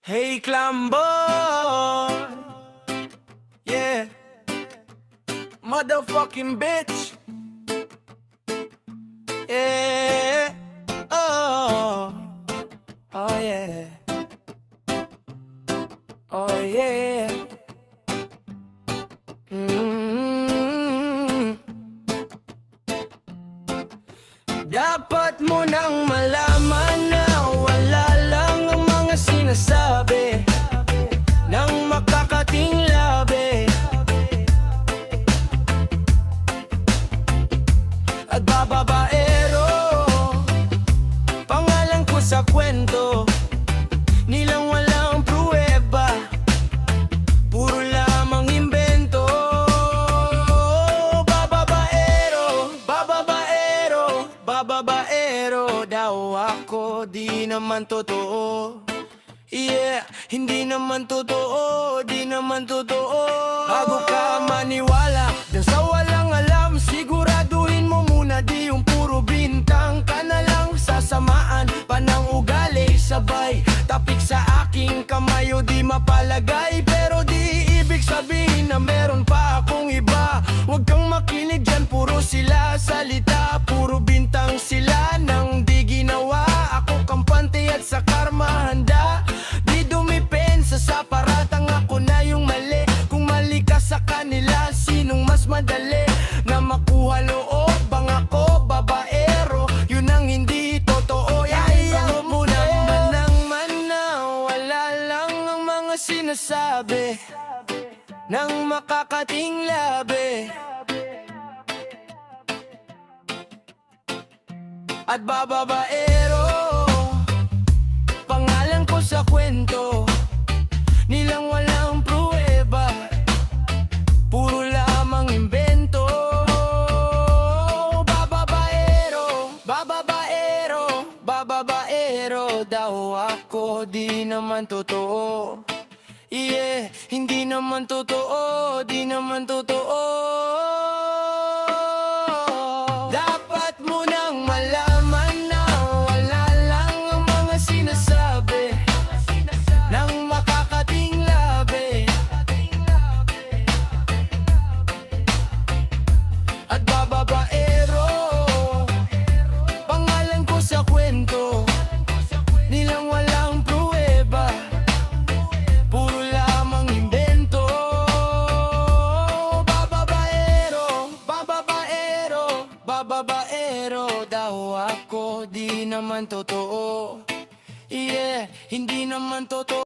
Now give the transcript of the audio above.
Hey Clamboy, yeah, motherfucking bitch, yeah, oh, oh yeah, oh yeah, mm. Dapat mo nang malaman na wala lang ang mga sinasabi ng makakating labi at bababaero. Pangalan ko sa kwento nilang walang pruweba, puro lamang imbento. Bababaero, bababaero, bababaero daw ako, di naman totoo. Yeah, hindi naman totoo, di naman totoo. Bago ka maniwala dun sa walang alam, siguraduhin mo muna di yung puro bintang ka na lang. Sasamaan pa ng ugali, sabay tapik sa aking kamay o di mapalagay. Pero di ibig sabihin na meron pa akong iba. Huwag kang makinig dyan, puro sila salita, puro bintang sila nang di ginawa. Ako kampante at sa karma handa, di dumipensa sa paratang ako na yung mali. Kung mali ka sa kanila, sinong mas madali na makuha loob? Bang ako, babaero, yun ang hindi totoo. Ayaw mo naman ang mana, wala lang ang mga sinasabi ng makakating labi at bababaero. Pangalan ko sa kwento nilang walang pruweba, puro lamang imbento. Bababaero, bababaero, bababaero daw ako, di naman totoo. Yeah, hindi naman totoo, di naman totoo.